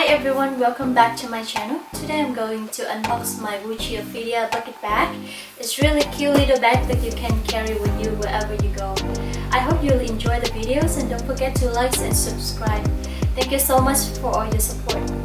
everyone, welcome back to my channel. Today I'm going to unbox my Ophidia bucket bag. It's really cute little bag that you can carry with you wherever you go. I hope you'll enjoy the videos and don't forget to like and subscribe. Thank you so much for all your support.